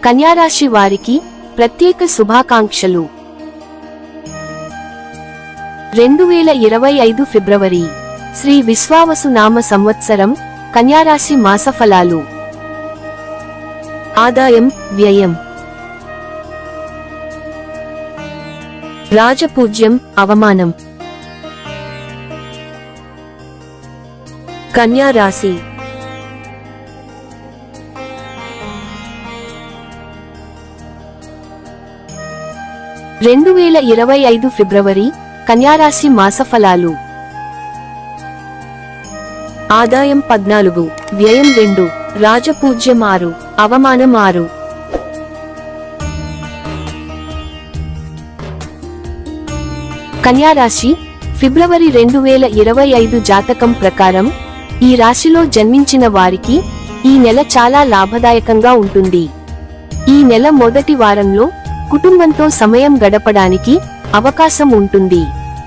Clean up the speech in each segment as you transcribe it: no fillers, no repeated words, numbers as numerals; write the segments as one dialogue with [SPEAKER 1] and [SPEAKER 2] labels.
[SPEAKER 1] కన్యారాశి వారికి ప్రత్యేక శుభాకాంక్షలు. 2025 ఫిబ్రవరి శ్రీ విశ్వావసు నామ సంవత్సరం కన్యారాశి మాసఫలాలు. ఆదాయం, వ్యయం. రాజపూజ్యం, అవమానం. కన్యారాశి. ఫిబ్రవరి కన్యారాశి మాసఫలాలు. ఆదాయం 14, వ్యయం 2, రాజపూజ్యం 6, అవమానం 6. కన్యారాశి ఫిబ్రవరి 2025 జాతకం ప్రకారం ఈ రాశిలో జన్మించిన వారికి ఈ నెల చాలా లాభదాయకంగా ఉంటుంది. ఈ నెల మొదటి వారంలో కుటుంబంతో సమయం గడపడానికి అవకాశం ఉంటుంది.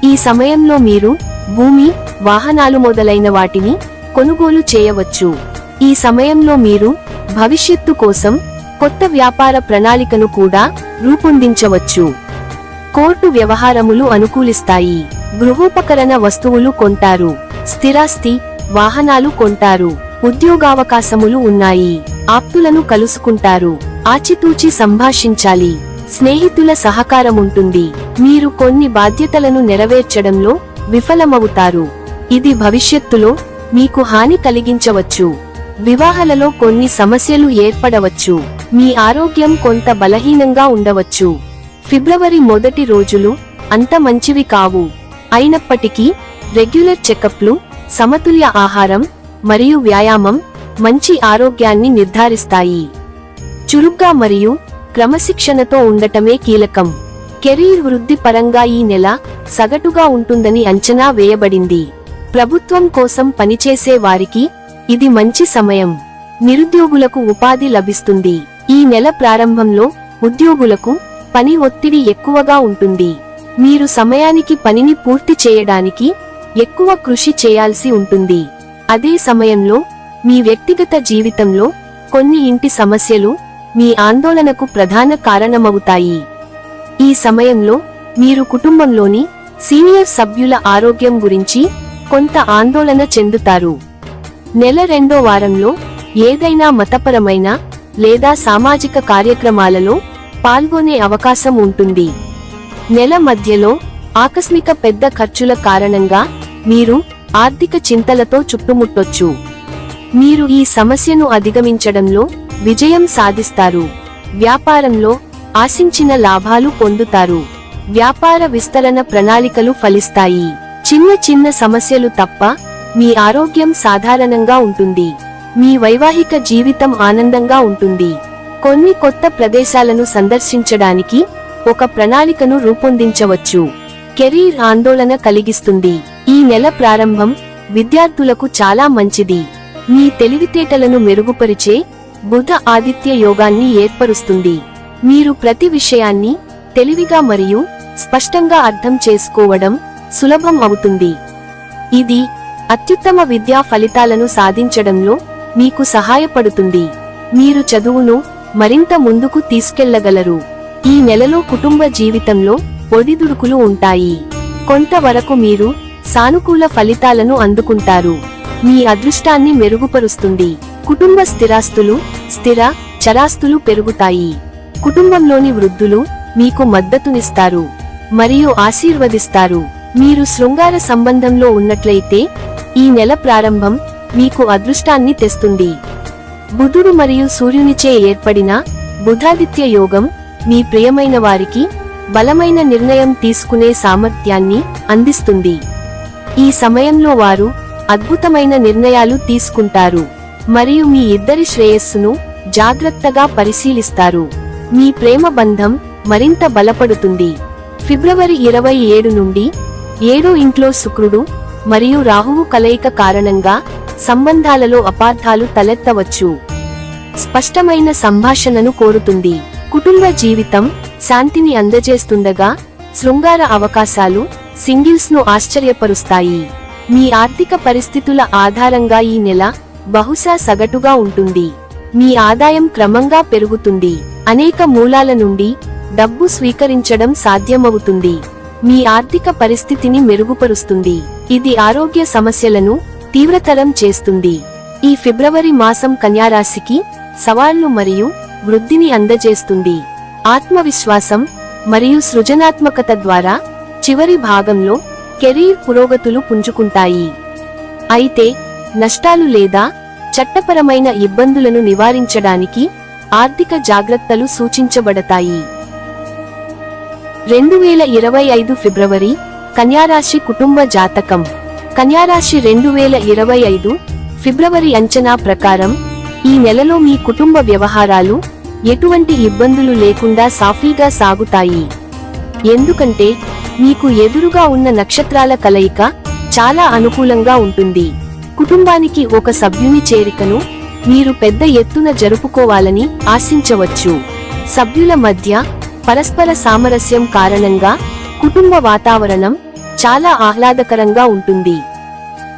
[SPEAKER 1] ఈ సమయంలో మీరు భూమి, వాహనాలు మొదలైన వాటిని కొనుగోలు చేయవచ్చు. ఈ సమయంలో మీరు భవిష్యత్తు కోసం కొత్త వ్యాపార ప్రణాళికను కూడా రూపొందించవచ్చు. కోర్టు వ్యవహారములు అనుకూలిస్తాయి. గృహోపకరణ వస్తువులు కొంటారు. స్థిరాస్తి, వాహనాలు కొంటారు. ఉద్యోగావకాశములు ఉన్నాయి. ఆప్తులను కలుసుకుంటారు. ఆచితూచి సంభాషించాలి. స్నేహితుల సహకారముంటుంది. మీరు కొన్ని బాధ్యతలను నెరవేర్చడంలో విఫలమవుతారు. ఇది భవిష్యత్తులో మీకు హాని కలిగించవచ్చు. వివాహాలలో కొన్ని సమస్యలు ఏర్పడవచ్చు. మీ ఆరోగ్యం కొంత బలహీనంగా ఉండవచ్చు. ఫిబ్రవరి మొదటి రోజులు అంత మంచివి కావు. అయినప్పటికీ రెగ్యులర్ చెకప్లు, సమతుల్య ఆహారం మరియు వ్యాయామం మంచి ఆరోగ్యాన్ని నిర్ధారిస్తాయి. చురుగ్గా మరియు క్రమశిక్షణతో ఉండటమే కీలకం. కెరీర్ వృద్ధి పరంగా ఈ నెల సగటుగా ఉంటుందని అంచనా వేయబడింది. ప్రభుత్వం కోసం పనిచేసే వారికి ఇది మంచి సమయం. నిరుద్యోగులకు ఉపాధి లభిస్తుంది. ఈ నెల ప్రారంభంలో ఉద్యోగులకు పని ఒత్తిడి ఎక్కువగా ఉంటుంది. మీరు సమయానికి పనిని పూర్తి చేయడానికి ఎక్కువ కృషి చేయాల్సి ఉంటుంది. అదే సమయంలో మీ వ్యక్తిగత జీవితంలో కొన్ని ఇంటి సమస్యలు మీ ఆందోళనకు ప్రధాన కారణమవుతాయి. ఈ సమయంలో మీరు కుటుంబంలోని సీనియర్ సభ్యుల ఆరోగ్యం గురించి కొంత ఆందోళన చెందుతారు. నెల రెండో వారంలో ఏదైనా మతపరమైన లేదా సామాజిక కార్యక్రమాలలో పాల్గొనే అవకాశం ఉంటుంది. నెల మధ్యలో ఆకస్మిక పెద్ద ఖర్చుల కారణంగా మీరు ఆర్థిక చింతలతో చుట్టుముట్టొచ్చు. మీరు ఈ సమస్యను అధిగమించడంలో విజయం సాధిస్తారు. వ్యాపారంలో ఆశించిన లాభాలు పొందుతారు. వ్యాపార విస్తరణ ప్రణాళికలు ఫలిస్తాయి. చిన్న చిన్న సమస్యలు తప్ప మీ ఆరోగ్యం సాధారణంగా ఉంటుంది. మీ వైవాహిక జీవితం ఆనందంగా ఉంటుంది. కొన్ని కొత్త ప్రదేశాలను సందర్శించడానికి ఒక ప్రణాళికను రూపొందించవచ్చు. కెరీర్ ఆందోళన కలిగిస్తుంది. ఈ నెల ప్రారంభం విద్యార్థులకు చాలా మంచిది. మీ తెలివితేటలను మెరుగుపరిచే బుధ ఆదిత్య యోగాన్ని ఏర్పరుస్తుంది. మీరు ప్రతి విషయాన్ని తెలివిగా మరియు స్పష్టంగా అర్థం చేసుకోవడం సులభం అవుతుంది. ఇది అత్యుత్తమ విద్యా ఫలితాలను సాధించడంలో మీకు సహాయపడుతుంది. మీరు చదువును మరింత ముందుకు తీసుకెళ్లగలరు. ఈ నెలలో కుటుంబ జీవితంలో ఒడిదుడుకులు ఉంటాయి. కొంతవరకు మీరు సానుకూల ఫలితాలను అందుకుంటారు. మీ అదృష్టాన్ని మెరుగుపరుస్తుంది. కుటుంబ స్థిరాస్తులు, స్థిర చరాస్తులు పెరుగుతాయి. కుటుంబంలోని వృద్ధులు మీకు మద్దతునిస్తారు మరియు ఆశీర్వదిస్తారు. మీరు శృంగార సంబంధంలో ఉన్నట్లయితే ఈ నెల ప్రారంభం మీకు అదృష్టాన్ని తెస్తుంది. బుధుడు మరియు సూర్యునిచే ఏర్పడిన బుధాదిత్య యోగం మీ ప్రియమైన వారికి బలమైన నిర్ణయం తీసుకునే సామర్థ్యాన్ని అందిస్తుంది. ఈ సమయంలో వారు అద్భుతమైన నిర్ణయాలు తీసుకుంటారు మరియు మీ ఇద్దరి శ్రేయస్సును జాగ్రత్తగా పరిశీలిస్తారు. మీ ప్రేమ బంధం మరింత బలపడుతుంది. ఫిబ్రవరి 27 నుండి 7వ ఇంట్లో శుక్రుడు మరియు రాహువు కలయిక కారణంగా సంబంధాలలో అపార్థాలు తలెత్తవచ్చు. స్పష్టమైన సంభాషణను కోరుతుంది. కుటుంబ జీవితం శాంతిని అందజేస్తుండగా శృంగార అవకాశాలు సింగిల్స్ ను ఆశ్చర్యపరుస్తాయి. మీ ఆర్థిక పరిస్థితుల ఆధారంగా ఈ నెల బహుశా సగటుగా ఉంటుంది. మీ ఆదాయం క్రమంగా పెరుగుతుంది. అనేక మూలాల నుండి డబ్బు స్వీకరించడం సాధ్యమవుతుంది. మీ ఆర్థిక పరిస్థితిని మెరుగుపరుస్తుంది. ఇది ఆరోగ్య సమస్యలను తీవ్రతరం చేస్తుంది. ఈ ఫిబ్రవరి మాసం కన్యారాశికి సవాళ్లు మరియు వృద్ధిని అందజేస్తుంది. ఆత్మవిశ్వాసం మరియు సృజనాత్మకత ద్వారా చివరి భాగంలో కెరీర్ పురోగతులు పుంజుకుంటాయి. అయితే నష్టాలు లేదా చట్టపరమైన ఇబ్బందులను నివారించడానికి ఆర్థిక జాగ్రత్తలు సూచించబడతాయి. 2025 ఫిబ్రవరి కన్యారాశి కుటుంబ జాతకం. కన్యారాశి 2025 ఫిబ్రవరి అంచనా ప్రకారం ఈ నెలలో మీ కుటుంబ వ్యవహారాలు ఎటువంటి ఇబ్బందులు లేకుండా సాఫీగా సాగుతాయి. ఎందుకంటే మీకు ఎదురుగా ఉన్న నక్షత్రాల కలయిక చాలా అనుకూలంగా ఉంటుంది. కుటుంబానికి ఒక సభ్యుని చేరికను మీరు పెద్ద ఎత్తున జరుపుకోవాలని ఆశించవచ్చు. సభ్యుల మధ్య పరస్పర సామరస్యం కారణంగా కుటుంబ వాతావరణం చాలా ఆహ్లాదకరంగా ఉంటుంది.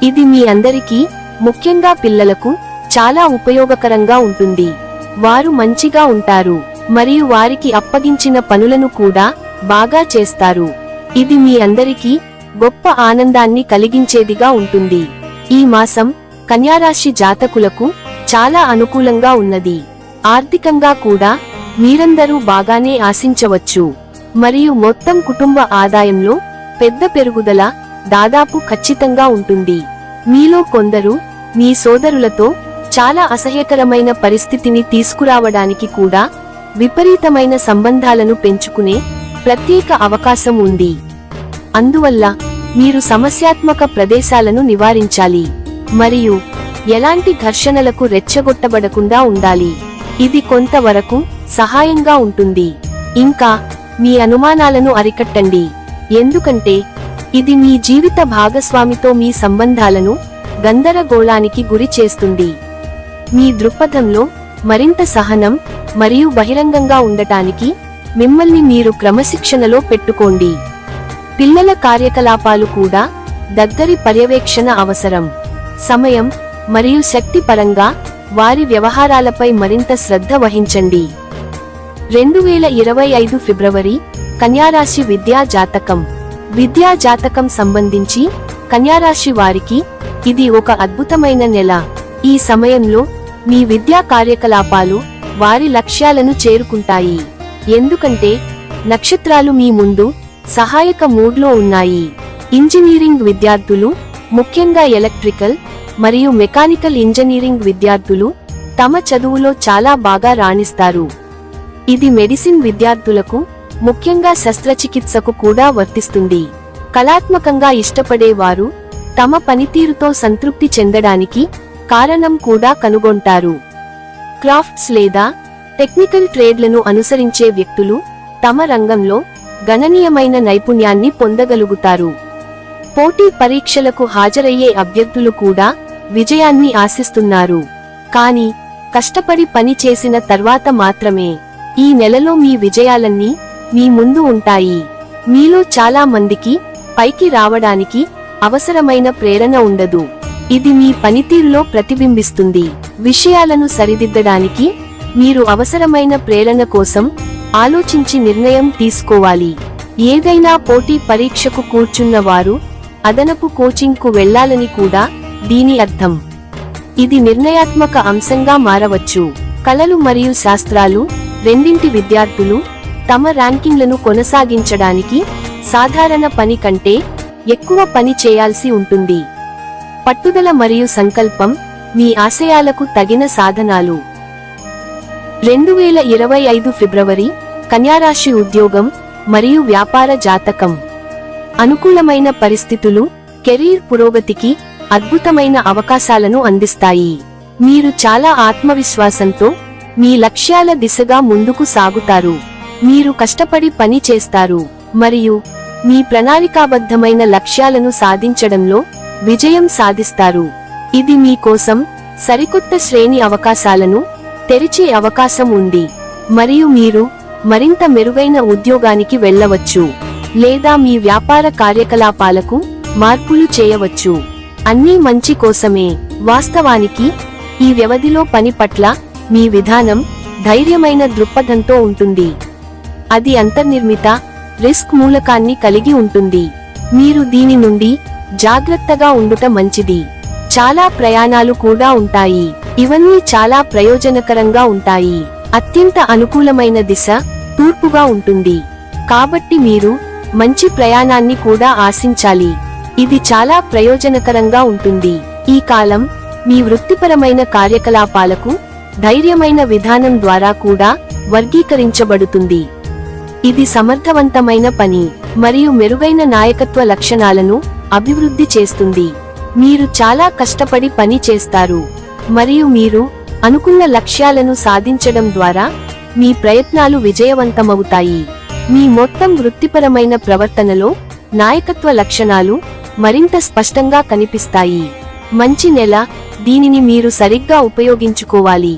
[SPEAKER 1] ఇది మీ అందరికీ, ముఖ్యంగా పిల్లలకు చాలా ఉపయోగకరంగా ఉంటుంది. వారు మంచిగా ఉంటారు మరియు వారికి అప్పగించిన పనులను కూడా బాగా చేస్తారు. ఇది మీ అందరికీ గొప్ప ఆనందాన్ని కలిగించేదిగా ఉంటుంది. ఈ మాసం కన్యారాశి జాతకులకు చాలా అనుకూలంగా ఉన్నది. ఆర్థికంగా కూడా మీరందరూ బాగానే ఆశించవచ్చు మరియు మొత్తం కుటుంబ ఆదాయంలో పెద్ద పెరుగుదల దాదాపు ఖచ్చితంగా ఉంటుంది. మీలో కొందరు మీ సోదరులతో చాలా అసహ్యకరమైన పరిస్థితిని తీసుకురావడానికి కూడా విపరీతమైన సంబంధాలను పెంచుకునే ప్రత్యేక అవకాశం ఉంది. అందువల్ల మీరు సమస్యాత్మక ప్రదేశాలను నివారించాలి మరియు ఎలాంటి ఘర్షణలకు రెచ్చగొట్టబడకుండా ఉండాలి. ఇది కొంతవరకు సహాయంగా ఉంటుంది. ఇంకా మీ అనుమానాలను అరికట్టండి, ఎందుకంటే ఇది మీ జీవిత భాగస్వామితో మీ సంబంధాలను గందరగోళానికి గురి చేస్తుంది. మీ దృక్పథంలో మరింత సహనం మరియు బహిరంగంగా ఉండటానికి మిమ్మల్ని మీరు క్రమశిక్షణలో పెట్టుకోండి. పిల్లల కార్యకలాపాలు కూడా దగ్గరి పర్యవేక్షణ అవసరం. సమయం మరియు శక్తి పరంగా వారి వ్యవహారాలపై మరింత శ్రద్ధ వహించండి. 2025 ఫిబ్రవరి కన్యారాశి విద్యా జాతకం. విద్యా జాతకం సంబంధించి కన్యారాశి వారికి ఇది ఒక అద్భుతమైన నెల. ఈ సమయంలో మీ విద్యా కార్యకలాపాలు వారి లక్ష్యాలను చేరుకుంటాయి, ఎందుకంటే నక్షత్రాలు మీ ముందు సహాయక మూడ్లో ఉన్నాయి. ఇంజనీరింగ్ విద్యార్థులు, ముఖ్యంగా ఎలక్ట్రికల్ మరియు మెకానికల్ ఇంజనీరింగ్ విద్యార్థులు తమ చదువులో చాలా బాగా రాణిస్తారు. ఇది మెడిసిన్ విద్యార్థులకు, ముఖ్యంగా శస్త్రచికిత్సకు కూడా వర్తిస్తుంది. కళాత్మకంగా ఇష్టపడేవారు తమ పనితీరుతో సంతృప్తి చెందడానికి కారణం కూడా కనుగొంటారు. క్రాఫ్ట్స్ లేదా టెక్నికల్ ట్రేడ్లను అనుసరించే వ్యక్తులు తమ రంగంలో గణనీయమైన నైపుణ్యాన్ని పొందగలుగుతారు. పోటీ పరీక్షలకు హాజరయ్యే అభ్యర్థులు కూడా విజయాన్ని ఆశిస్తున్నారు. కానీ కష్టపడి పని చేసిన తర్వాత మాత్రమే ఈ నెలలో మీ విజయాలన్నీ మీ ముందు ఉంటాయి. మీలో చాలా మందికి పైకి రావడానికి అవసరమైన ప్రేరణ ఉండదు. ఇది మీ పనితీరులో ప్రతిబింబిస్తుంది. విషయాలను సరిదిద్దడానికి మీరు అవసరమైన ప్రేరణ కోసం ఆలోచించి నిర్ణయం తీసుకోవాలి. ఏదైనా పోటీ పరీక్షకు కూర్చున్న వారు అదనపు కోచింగ్కు వెళ్లాలని కూడా దీని అర్థం. ఇది నిర్ణయాత్మక అంశంగా మారవచ్చు. కళలు మరియు శాస్త్రాలు రెండింటి విద్యార్థులు తమ ర్యాంకింగ్లను కొనసాగించడానికి సాధారణ పని కంటే ఎక్కువ పని చేయాల్సి ఉంటుంది. పట్టుదల మరియు సంకల్పం మీ ఆశయాలకు తగిన సాధనాలు. 2025 ఫిబ్రవరి కన్యారాశి ఉద్యోగం మరియు వ్యాపార జాతకం. అనుకూలమైన పరిస్థితులు కెరీర్ పురోగతికి అద్భుతమైన అవకాశాలను అందిస్తాయి. మీరు చాలా ఆత్మవిశ్వాసంతో మీ లక్ష్యాల దిశగా ముందుకు సాగుతారు. మీరు కష్టపడి పని చేస్తారు మరియు మీ ప్రణాళికాబద్ధమైన లక్ష్యాలను సాధించడంలో విజయం సాధిస్తారు. ఇది మీ కోసం సరికొత్త శ్రేణి అవకాశాలను తెరిచే అవకాశం ఉంది మరియు మీరు మరింత మెరుగైన ఉద్యోగానికి వెళ్ళవచ్చు లేదా మీ వ్యాపార కార్యకలాపాలకు మార్పులు చేయవచ్చు. అన్నీ మంచి కోసమే. వాస్తవానికి ఈ వ్యవధిలో పని పట్ల మీ విధానం ధైర్యమైన దృక్పథంతో ఉంటుంది. అది అంతర్నిర్మిత రిస్క్ మూలకాన్ని కలిగి ఉంటుంది. మీరు దీని నుండి జాగ్రత్తగా ఉండుట మంచిది. చాలా ప్రయాణాలు కూడా ఉంటాయి. ఇవన్నీ చాలా ప్రయోజనకరంగా ఉంటాయి. అత్యంత అనుకూలమైన దిశ తూర్పుగా ఉంటుంది. కాబట్టి మీరు మంచి ప్రయాణాన్ని కూడా ఆశించాలి. ఇది చాలా ప్రయోజనకరంగా ఉంటుంది. ఈ కాలం మీ వృత్తిపరమైన కార్యకలాపాలకు ధైర్యమైన విధానం ద్వారా కూడా వర్గీకరించబడుతుంది. ఇది సమర్థవంతమైన పని మరియు మెరుగైన నాయకత్వ లక్షణాలను అభివృద్ధి చేస్తుంది. మీరు చాలా కష్టపడి పని చేస్తారు మరియు మీరు అనుకున్న లక్ష్యాలను సాధించడం ద్వారా మీ ప్రయత్నాలు విజయవంతమవుతాయి. మీ మొత్తం వృత్తిపరమైన ప్రవర్తనలో నాయకత్వ లక్షణాలు మరింత స్పష్టంగా కనిపిస్తాయి. మంచి నెల, దీనిని మీరు సరిగ్గా ఉపయోగించుకోవాలి.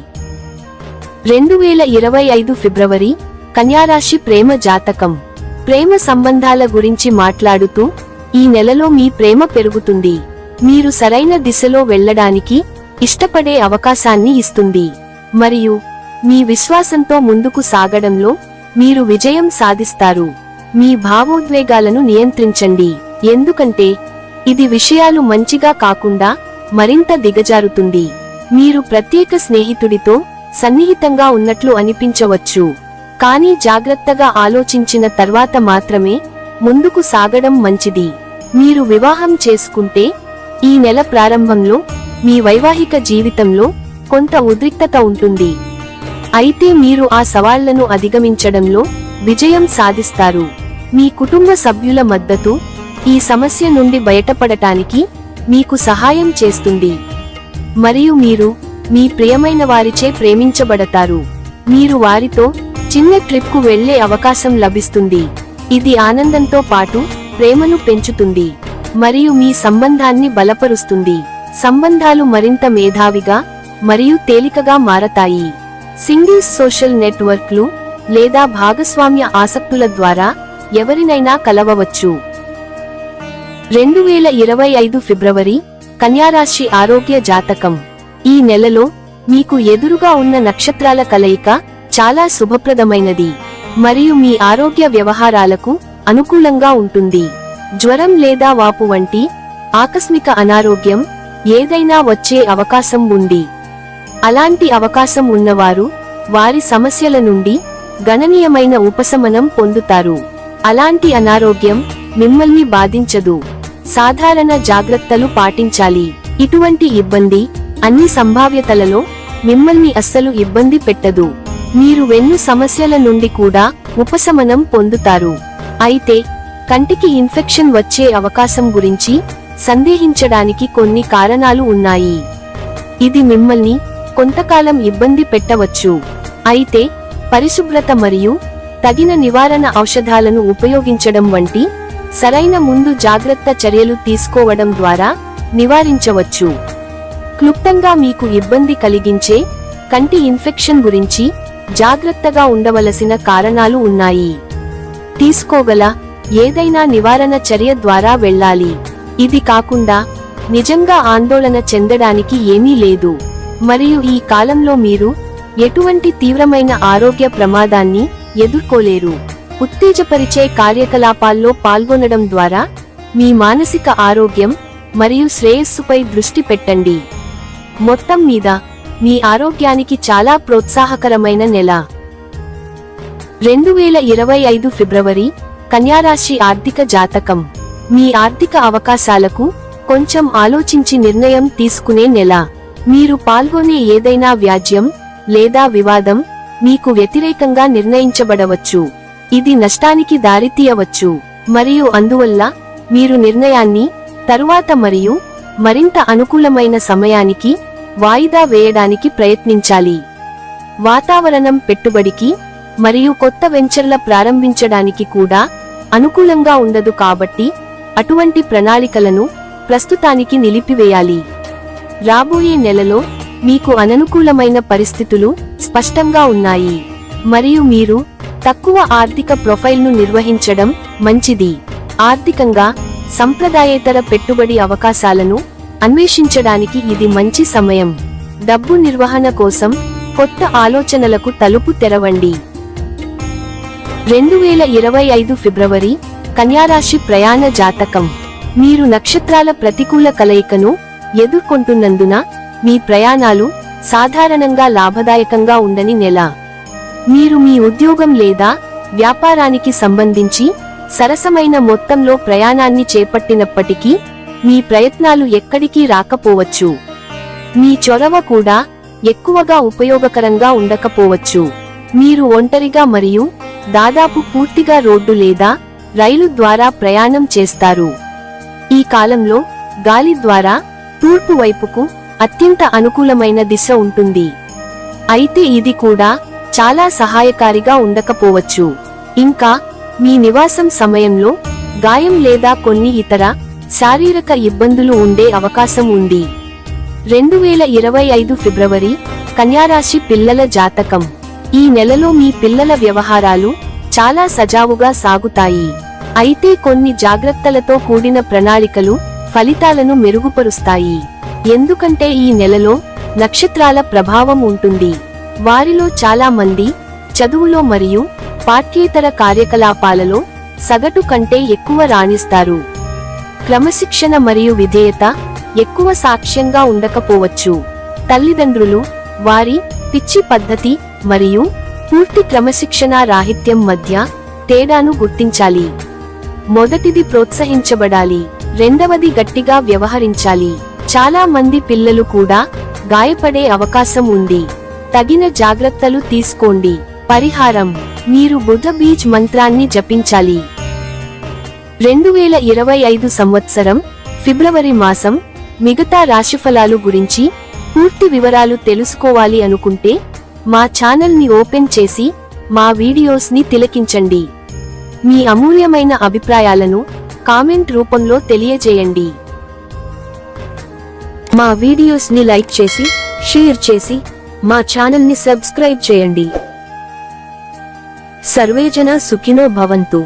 [SPEAKER 1] 2025 ఫిబ్రవరి కన్యారాశి ప్రేమ జాతకం. ప్రేమ సంబంధాల గురించి మాట్లాడుతూ, ఈ నెలలో మీ ప్రేమ పెరుగుతుంది. మీరు సరైన దిశలో వెళ్ళడానికి ఇష్టపడే అవకాశాన్ని ఇస్తుంది మరియు మీ విశ్వాసంతో ముందుకు సాగడంలో మీరు విజయం సాధిస్తారు. మీ భావోద్వేగాలను నియంత్రించండి, ఎందుకంటే ఇది విషయాలు మంచిగా కాకుండా మరింత దిగజారుతుంది. మీరు ప్రత్యేక స్నేహితుడితో సన్నిహితంగా ఉన్నట్లు అనిపించవచ్చు, కానీ జాగ్రత్తగా ఆలోచించిన తర్వాత మాత్రమే ముందుకు సాగడం మంచిది. మీరు వివాహం చేసుకుంటే ఈ నెల ప్రారంభంలో మీ వైవాహిక జీవితంలో కొంత ఉద్రిక్తత ఉంటుంది. అయితే మీరు ఆ సవాళ్లను అధిగమించడంలో విజయం సాధిస్తారు. మీ కుటుంబ సభ్యుల మద్దతు ఈ సమస్య నుండి బయటపడటానికి మీకు సహాయం చేస్తుంది మరియు మీరు మీ ప్రియమైన వారిచే ప్రేమించబడతారు. మీరు వారితో చిన్న ట్రిప్కు వెళ్లే అవకాశం లభిస్తుంది. ఇది ఆనందంతో పాటు ప్రేమను పెంచుతుంది మరియు మీ సంబంధాన్ని బలపరుస్తుంది. సంబంధాలు మరింత మేధావిగా మరియు తేలికగా మారతాయి. సింగిల్స్ సోషల్ నెట్వర్క్లు లేదా భాగస్వామ్య ఆసక్తుల ద్వారా ఎవరినైనా కలవవచ్చు. 2025 ఫిబ్రవరి కన్యారాశి ఆరోగ్య జాతకం. ఈ నెలలో మీకు ఎదురుగా ఉన్న నక్షత్రాల కలయిక చాలా శుభప్రదమైనది మరియు మీ ఆరోగ్య వ్యవహారాలకు అనుకూలంగా ఉంటుంది. జ్వరం లేదా వాపు వంటి ఆకస్మిక అనారోగ్యం ఏదైనా వచ్చే అవకాశం ఉంది. అలాంటి అవకాశం ఉన్నవారు వారి సమస్యల నుండి గణనీయమైన ఉపశమనం పొందుతారు. అలాంటి అనారోగ్యం మిమ్మల్ని బాధించదు. సాధారణ జాగ్రత్తలు పాటించాలి. ఇటువంటి ఇబ్బంది అన్ని సంభావ్యతలలో మిమ్మల్ని అస్సలు ఇబ్బంది పెట్టదు. మీరు వెన్ను సమస్యల నుండి కూడా ఉపశమనం పొందుతారు. అయితే కంటికి ఇన్ఫెక్షన్ వచ్చే అవకాశం గురించి సందేహించడానికి కొన్ని కారణాలు ఉన్నాయి. ఇది మిమ్మల్ని కొంతకాలం ఇబ్బంది పెట్టవచ్చు. అయితే పరిశుభ్రత మరియు తగిన నివారణ ఔషధాలను ఉపయోగించడం వంటి సరైన ముందు జాగ్రత్త చర్యలు తీసుకోవడం ద్వారా నివారించవచ్చు. క్లుప్తంగా మీకు ఇబ్బంది కలిగించే కంటి ఇన్ఫెక్షన్ గురించి జాగ్రత్తగా ఉండవలసిన కారణాలు ఉన్నాయి. తీసుకోగల ఏదైనా నివారణ చర్య ద్వారా వెళ్ళాలి. ఇది కాకుండా నిజంగా ఆందోళన చెందడానికి ఏమీ లేదు మరియు ఈ కాలంలో మీరు ఎటువంటి తీవ్రమైన ఆరోగ్య ప్రమాదాన్ని ఎదుర్కోలేరు. ఉత్తేజపరిచే కార్యకలాపాల్లో పాల్గొనడం ద్వారా మీ మానసిక ఆరోగ్యం మరియు శ్రేయస్సుపై దృష్టి పెట్టండి. మొత్తం మీద మీ ఆరోగ్యానికి చాలా ప్రోత్సాహకరమైన నెల. 2025 ఫిబ్రవరి కన్యారాశి ఆర్థిక జాతకం. మీ ఆర్థిక అవకాశాలకు కొంచెం ఆలోచించి నిర్ణయం తీసుకునే నెల. మీరు పాల్గొనే ఏదైనా వ్యాజ్యం లేదా వివాదం మీకు వ్యతిరేకంగా నిర్ణయించబడవచ్చు. ఇది నష్టానికి దారితీయవచ్చు మరియు అందువల్ల మీరు నిర్ణయాన్ని తరువాత మరియు మరింత అనుకూలమైన సమయానికి వాయిదా వేయడానికి ప్రయత్నించాలి. వాతావరణం పెట్టుబడికి మరియు కొత్త వెంచర్ల ప్రారంభించడానికి కూడా అనుకూలంగా ఉండదు, కాబట్టి అటువంటి ప్రణాళికలను ప్రస్తుతానికి నిలిపివేయాలి. రాబోయే నెలలో మీకు అననుకూలమైన పరిస్థితులు స్పష్టంగా ఉన్నాయి మరియు మీరు తక్కువ ఆర్థిక ప్రొఫైల్ను నిర్వహించడం మంచిది. ఆర్థికంగా సంప్రదాయేతర పెట్టుబడి అవకాశాలను అన్వేషించడానికి ఇది మంచి సమయం. డబ్బు నిర్వహణ కోసం కొత్త ఆలోచనలకు తలుపు తెరవండి. 2025 ఫిబ్రవరి కన్యారాశి ప్రయాణ జాతకం. మీరు నక్షత్రాల ప్రతికూల కలయికను ఎదుర్కొంటున్నందున మీ ప్రయాణాలు సాధారణంగా లాభదాయకంగా ఉండని నెల. మీరు మీ ఉద్యోగం లేదా వ్యాపారానికి సంబంధించి సరసమైన మొత్తంలో ప్రయాణాన్ని చేపట్టినప్పటికీ మీ ప్రయత్నాలు ఎక్కడికి రాకపోవచ్చు. మీ చొరవ కూడా ఎక్కువగా ఉపయోగకరంగా ఉండకపోవచ్చు. మీరు ఒంటరిగా మరియు దాదాపు పూర్తిగా రోడ్డు లేదా రైలు ద్వారా ప్రయాణం చేస్తారు. ఈ కాలంలో గాలి ద్వారా తూర్పు వైపుకు అత్యంత అనుకూలమైన దిశ ఉంటుంది. అయితే ఇది కూడా చాలా సహాయకారిగా ఉండకపోవచ్చు. ఇంకా మీ నివాసం సమయంలో గాయం లేదా కొన్ని ఇతర శారీరక ఇబ్బందులు ఉండే అవకాశం ఉంది. 2025 ఫిబ్రవరి కన్యారాశి పిల్లల జాతకం. ఈ నెలలో మీ పిల్లల వ్యవహారాలు చాలా సజావుగా సాగుతాయి. అయితే కొన్ని జాగ్రత్తలతో కూడిన ప్రణాళికలు ఫలితాలను మెరుగుపరుస్తాయి. ఎందుకంటే ఈ నెలలో నక్షత్రాల ప్రభావం ఉంటుంది. వారిలో చాలా మంది చదువులో మరియు పాఠ్యేతర కార్యకలాపాలలో సగటు కంటే ఎక్కువ రాణిస్తారు. క్రమశిక్షణ మరియు విధేయత ఎక్కువ సాక్ష్యంగా ఉండకపోవచ్చు. తల్లిదండ్రులు వారి పిచ్చి పద్ధతి మరియు పూర్తి క్రమశిక్షణా రాహిత్యం మధ్య తేడాను గుర్తించాలి. మొదటిది ప్రోత్సహించబడాలి, రెండవది గట్టిగా వ్యవహరించాలి. చాలా మంది పిల్లలు కూడా గాయపడే అవకాశం ఉంది. తగిన జాగ్రత్తలు తీసుకోండి. పరిహారం: మీరు బుధ బీజ్ మంత్రాన్ని జపించాలి. 2025 సంవత్సరం ఫిబ్రవరి మాసం మిగతా రాశిఫలాలు గురించి పూర్తి వివరాలు తెలుసుకోవాలి అనుకుంటే మా ఛానల్ ని ఓపెన్ చేసి మా వీడియోస్ ని తిలకించండి. మీ అమూల్యమైన అభిప్రాయాలను కామెంట్ రూపంలో తెలియజేయండి. మా వీడియోస్ ని లైక్ చేసి షేర్ చేసి మా ఛానల్ ని సబ్స్క్రైబ్ చేయండి. సర్వేజన సుఖినో భవంతు.